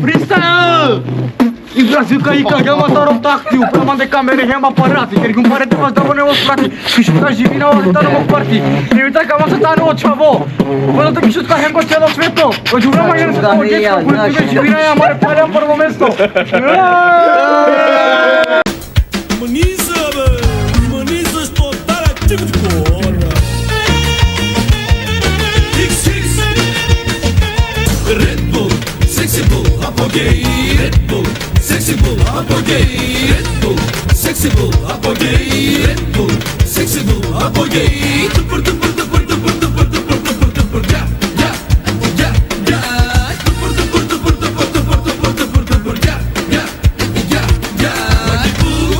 Freestyle! И Бразилка и кагаматаров такти, упряман де камери хем апарати, ker ги парете вас да го не осprati, кишутка живи на оритано мог парти, не ви така маса тано од чаво, понато кишутка хем ко цело свето, од журама јен се тамо детска политика живи на ја маре палја прво место. Maniza што дара тикотко. Red Bull, sexy bull, apogee. Red Bull, sexy bull, apogee. Red Bull, sexy bull, apogee. Red Bull, sexy bull, apogee. Tupur tupur tupur tupur tupur tupur tupur tupur ya ya ya ya. Tupur tupur tupur tupur tupur tupur tupur tupur ya ya ya ya. Lucky bull,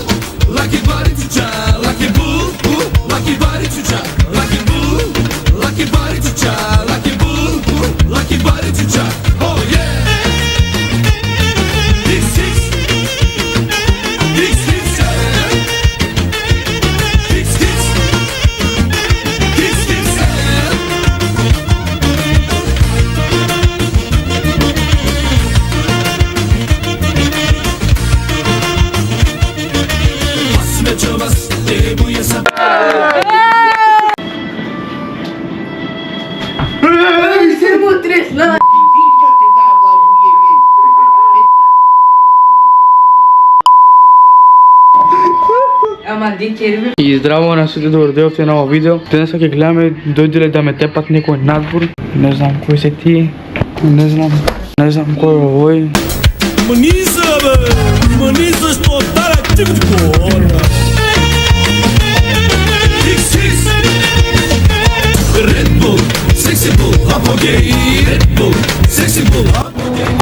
lucky body to cha. Lucky bull, lucky body to cha. Lucky bull, lucky body to cha. Lucky bull, lucky body to cha. Oh yeah. This is И здраво на сите, добро дојавте на ова видео. Денеска ќе гледаме дојделе да ме тепат некој надвор. Не знам кој се ти. Не знам кој е овој. Maniza што дара тикотко. Red Bull, sexy bull, apogee. Red Bull, sexy bull, apogee.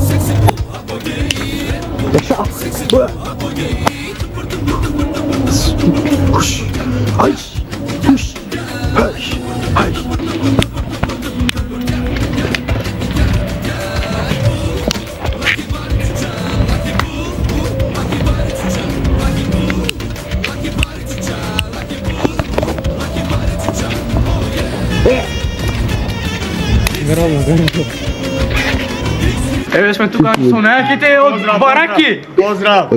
Sexy bull, apogee. Sexy bull, apogee. Hush, hush, hush, hush, hush. Еве сме тука со најаките од Бараки. Поздрав!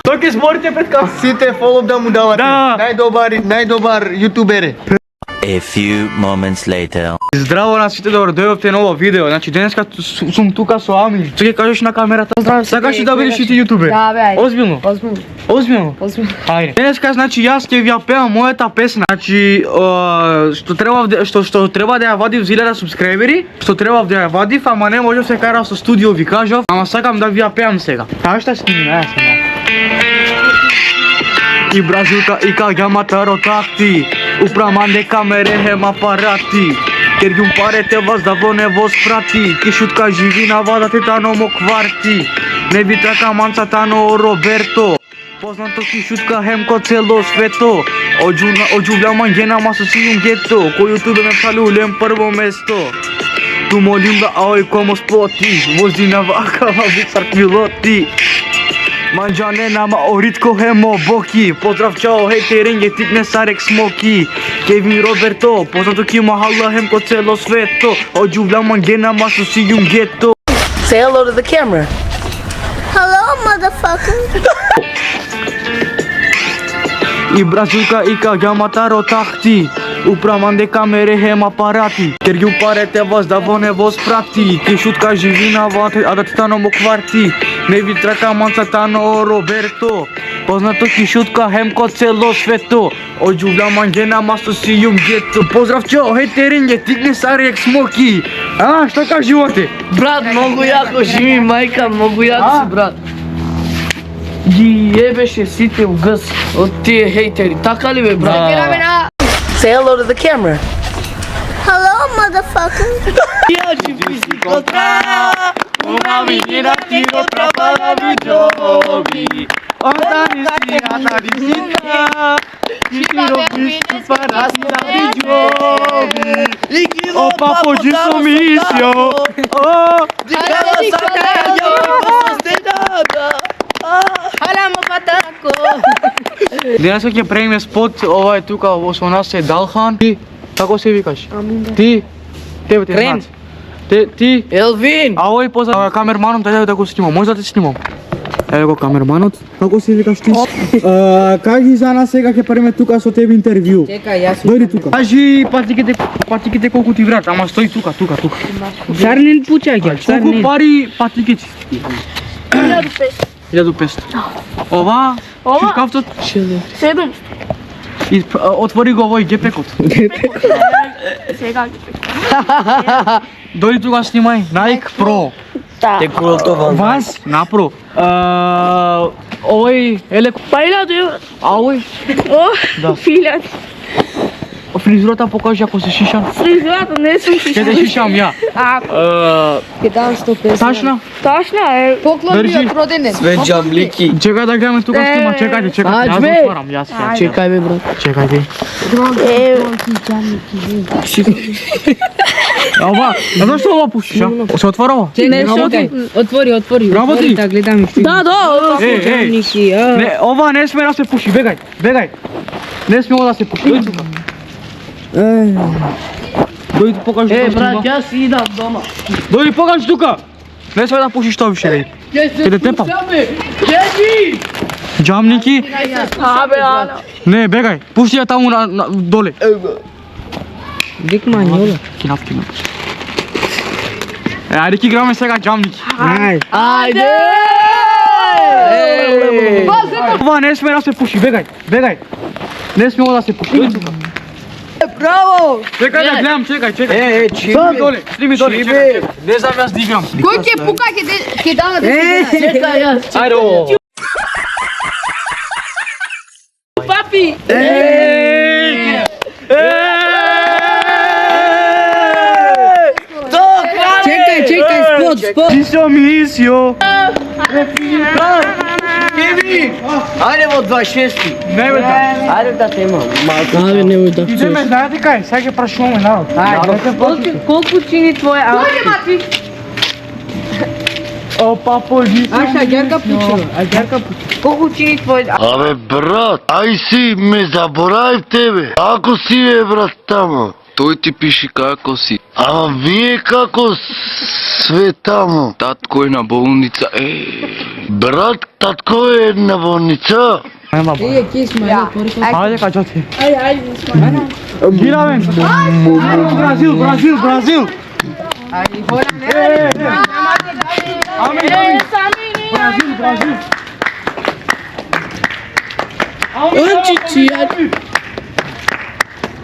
Тој ќе зборите пред камера. Сите фолоу да му давате. Да. Најдобар јутубер. A few moments later. Здраво на сите, добро дојавте на ова видео. Значи денеска сум тука со Ами. Што ќе кажеш на камерата? Поздрав сите. Сакаш ли да бидеш и ти јутубер? Да, бе, ајде. Озбилно? Озбилно? Хајде. Денеска значи јас ќе ви ја пеам мојата песна. Значи што треба да ја вадив за 1000 субскрајбери, што треба да ја вадив, ама не можев се карав со студио, ви кажав, ама сакам да ви ја пеам сега. Знаеш што сними, јас сум. И Бразилка и кагаматаро такти, упраман де камери хем апарати, ker ги парете вас да во не во спрати, кишутка живи на вадате тано мо кварти, не би така манца тано Роберто, познато кишутка хем ко цело свето, оджувля мангена масосијум гето, кој јутубе ме палулем прво место. Tu molhim da oi como spoti, vozina vaca, vicar piloti. Manjane nama oritko hemo boki, pozdrav čao hejteringe tikne sarek smoki. Kevin Roberto, poznato ki mahalla hem ko celo sveto, ođuvla mangena masosijum geto. Say hello to the camera. Hello, motherfucker. И Бразилка и кагаматаро такти, упраман де камери хем апарати, ker ги парете вас да во не во спрати, кишутка живи на вате, а да тано мо кварти, не ви трака манца тано Роберто, познато кишутка хем ко цело свето, оđuvla mangena masosijum geto. Поздрав чао хейтеринге, тигне сарек смоки. А, што кажувате? Брат, многу јако живи, мајка, многу јако си, брат. Ги ебеше сите у гъс од тие хейтери, така ли бе, брат? Say hello to the camera. Hello, motherfucker. Ја ќе писи контра, una menina tiro atrapada no jobi. Onda visita, tiro visto para no jobi. O papo de sumício, oh, de cada sacanha, não tem nada. Halam pataco. Денеска ќе правиме спот, ова е тука со нас е Далхан. Ти, како се викаш? Аминда. Ти, тебе те Крен. знаат. Ти, Елвин! а овој позад камерманот да го снимам. Може да те снимам? Еве го камерманот. Како си викаш ти? Кажи за нас сега ќе правиме тука со тебе интервју. Чекај, јас Дојди тука. Кажи патиките колку ти врат, ама стои тука. Царнин пучаѓа, Колку пари патиките? 1500. Ова? Шишкавтот? 7. И отвори го овој гепекот. Сега. Дојди тука снимај. Nike Pro. Те крутован. Вас на Pro. Овој еле Па 1000 евро. а овој О, Да. 1000. фризурата покажи ако се шишам. Фризурата не сум Ќе те шишам ја. А, Ќе дам 150. Тачна? точно е. Поклон ми Држи. од роденец. Све джамлики. Чекај да гледаме тука снима, чекајте. Јас Ајде. го отварам, јас. Чекај бе брат. Чекајте. Е, Ова, зашто ова пушиш? Се отворува? Не, Работи. Отвори. Работи. Да гледам и да, да. Джамлики, а. Не, ова не сме да се пуши, бегај. Не сме ова да се пуши. Дојди тука. Дојди покажи тука снима. јас идам дома. Дојди покажи тука. Не сме да пушиш тоа више. Ќе те тепам. Једи! Джамники? Абе, ала. Не, бегај. Пушти ја таму доле. Дик мањола. Кинав. Ајде ќе играме сега джамники. Ајде! Ова не сме да се пуши, бегај. Не сме ова да се пуши. Дојди тука. Браво! Чекај да гледам, чекај. чиби. Слими доле, чекај. Не знам јас да играм. Кој ќе пука ќе дава 10 dinara? Чекај јас. Ајде. Папи. Чекај, спот. Мисио, мисио. Кеви! Ајде во 26-ти. Не бе. Ајде да те имам. Ајде немој да. Идеме, знаете кај, сега ќе прашуваме народ. Колку чини твој аутфит? О, папоđi. Аша, ѓарка пучува. Колку чини твој Абе, брат, ај си, ме заборавив тебе. Како си, бе, брат, тамо? Тој ти пиши како си. Ама вие како све тамо? Татко е на болница. Брат, татко е на болница? Нема ба. Е, ки сме, порека. Ајде кај ти. Ајде. Гиравен. Бразил. Ајде, хора, не. Ами, Бразил. Очичи,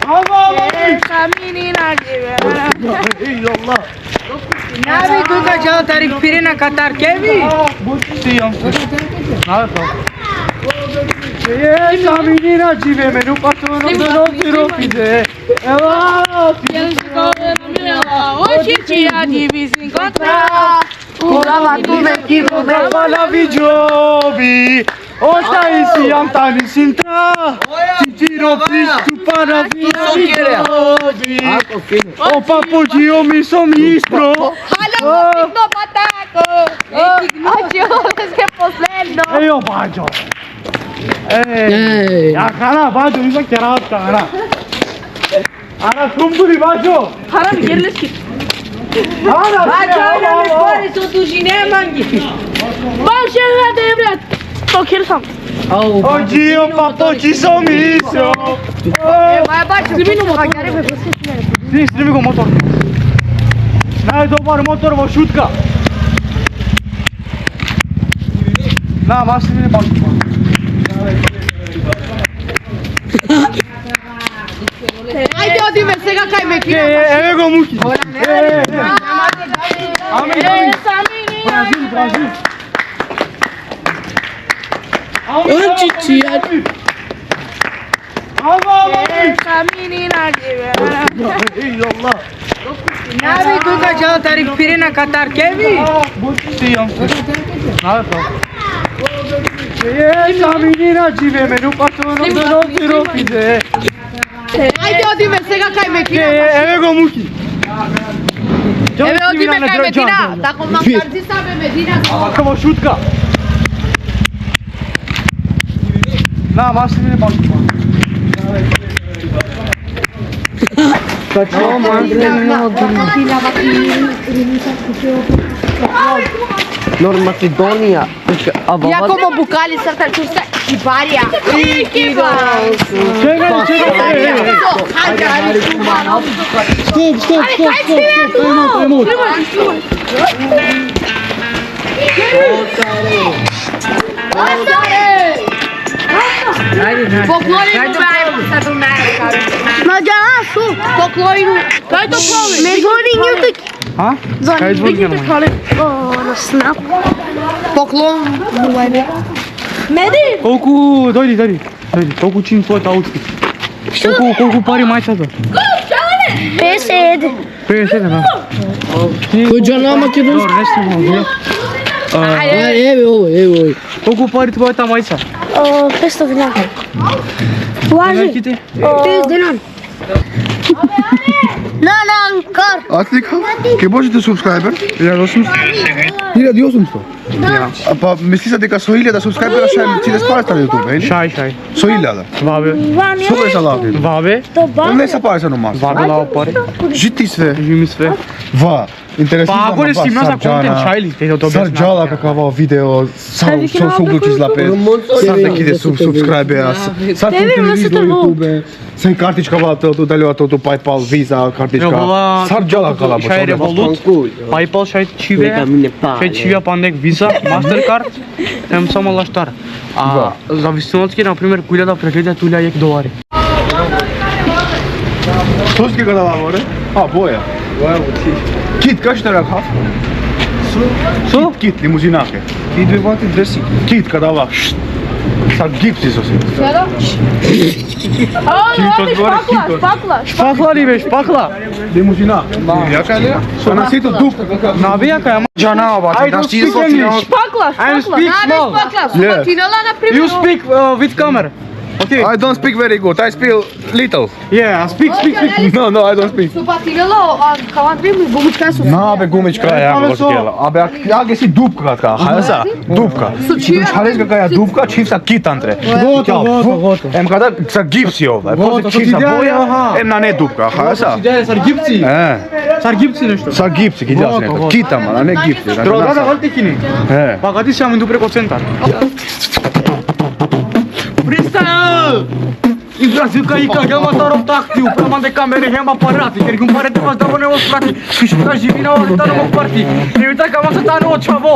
Essa menina de Нави тука чал тарик пире на Катар, Кеви? Essa menina de vermelho passou no meu filho. Ela Hoje dia de se encontrar. Curava tudo aqui no meu. na videobi. Osta esse Antani Sintra. Te tirou pisto para videobi. O papo de homem somistro. Olha o no pataco. Adiós, que posendo. Ei, o bajo. Ei, ya kana bajo isa kera kana. Ana kumbuli bajo. Haram yerleşik. Ana Bacana me pare su tu cine mangi. Başına devlet. Tokirsam. O dia o papo de somistro. Vai baixo. Zibin o motor. Sim, snimi go motor. Najdobar motor vo šutka. Na, maš mi ne baš. Ajde odime svega kaj me kino. Evo go muki. Amin. Brazil. Очичи, Essa menina de Ey Allah. Нави тука чал тарик пире на Катар, Кеви? Essa menina de vermelho passou no meu filho. Ajde odime svega kaj me kino. Evo go muki. Eve odime kaj me kina. Tako mam karci sabe Medina. Kako šutka. Na, maš mi ne baš. Нор Македонија. Јакомо Букали срта чуска Ибарија. А? Кај звучи нормално. Поклон. Колку дојди. Колку чин твојот аутфит? Колку пари мајцата? 57, да. Кој џана Македонија? Добро, не сте малко. Еве овој. Колку пари твојата мајца? 500 dinara. Važi, Динарките? 5 dinar. Kar. Atlika, ке можете subscriber? 1800. 1800. Па мислиса дека со 1000 subscribera шај ти да спараш на YouTube, или? Шај. Со 1000. Вабе. Со бе салати. Вабе. Не са пари на мас. Вабе лао пари. Жити све. Жими све. Ва. Интересно. Па ако не снимна за контент, шајли, те да Сар джала какава видео, сар со уклучи злапе. Сар да киде subscribe, сар телевизор YouTube. Сен картичка вата од далјата од PayPal, Visa картичка. Сар джала кала бо. Шај Revolut, PayPal шај чиве пандек Visa, Mastercard, тем само лаштар. А зависимоцки, например, 1000 прегледа туля $1. Тоски када ваворе? А, боја. Кит, кај што ракав? Со? Кит, лимузинаке. Кит бе вати дреси. Кит, када ва. Са гипси со си. Шпакла ли бе, шпакла? Лимузина. Јака ли? Со на сито дупка какав. Набијака, ама джана обаче, да ти соци на... I speak small. You speak with camera. Okay. I don't speak very good. I speak little. Yeah, speak. No, I don't speak. На бе гумичка ја го скела. Абе ја ги си дупка така, хајса. Дупка. Шалес кака ја дупка, чифса кит антре. Гото. Ем када са гипси ова. Гото, Чифса ти боја, аха. ем на не дупка, хајса. Сар гипци. Сар гипци нешто. Са гипси, ги дас нека. Кита ма, не гипси. Да валтикини. Е. Па кади сам иду преко центар. Freestyle! In Brazilca e cagăm atarul tactiu, plămăn de camere, hem aparati, ker cum pare te vas da bune o frati, kișutka živina o ta no parti. Ne uita ka vas ta no chavo.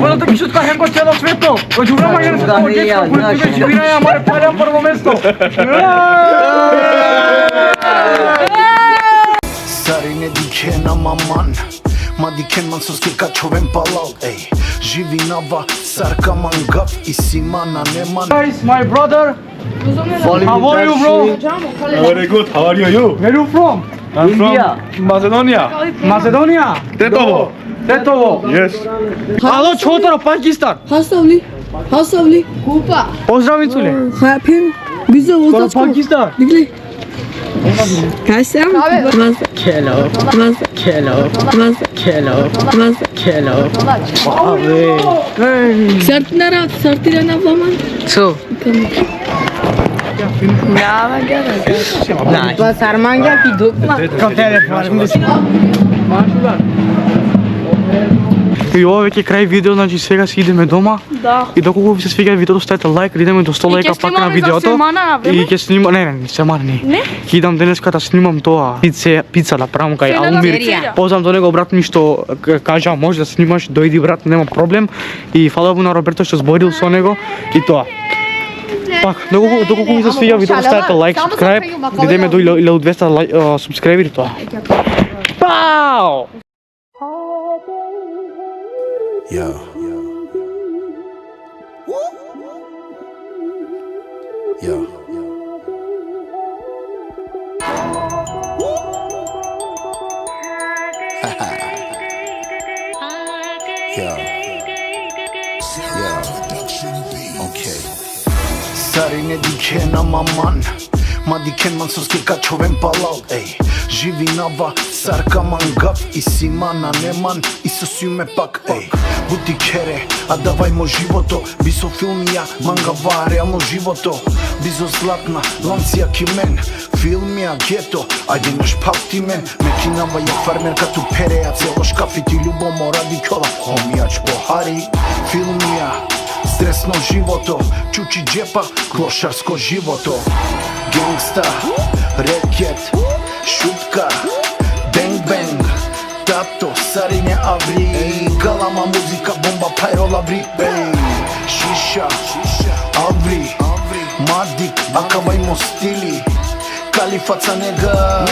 Până to kișutka hem ko celo sveto. O jura ma jen se to djeca, kultura živina je amare pare prvo mesto. Sarine dikena maman. Ma diken man sos kirka čovem palal, ej. Živinava, sarka man gaf i simana neman. Guys, my brother. How are you, bro? Very good. How are you? Where you from? I'm from Macedonia. Macedonia. Tetovo. Yes. Alo, Чотаро, Пакистан. Хасавли. Поздравицуле. Хапин. Виза Скоро озачко. Пакистан. Дигли. Касам. Сартирана вламан. Со. Тоа сарманга ки дупна. Кај телефон. И ова веќе крај видео, значи сега си идеме дома. Да. И доколку ви се свиѓа видеото, ставете лайк, идеме до 100 лајка пак на видеото. И ќе снимам, не, семана не. Ќе идам денеска да снимам тоа пица да правам кај Алмир. Позам до него брат ми што кажа може да снимаш, дојди брат, нема проблем. И фала му на Роберто што зборил со него и тоа. Пак, доколку ви се свиѓа видеото, ставете лайк, subscribe, идеме до 1200 субскрайбери тоа. Пау! Yo. Yo. Okay. Sarine dikena maman. Мади кенман со скека човен палал, ей. Живи нава, сарка мангав, и симана неман, и со сюме пак, ей. Бути кере, а давајмо живото, би со филмија, мангава, реално живото. Би со златна, ланција кимен, филмија, гето, ајде наш палти мен. Мекинава ја фармер кату переја, цело шкафити љубомо ради кола, омијач похари. Филмија, стресно живото, чучи джепа, клошарско живото. Генгста, рекет, шутка, бенг-бенг, тато, сариње аври, галама музика, бомба, пайрола ври, шиша, аври, мадик, акавајмо стили, калифаца нега,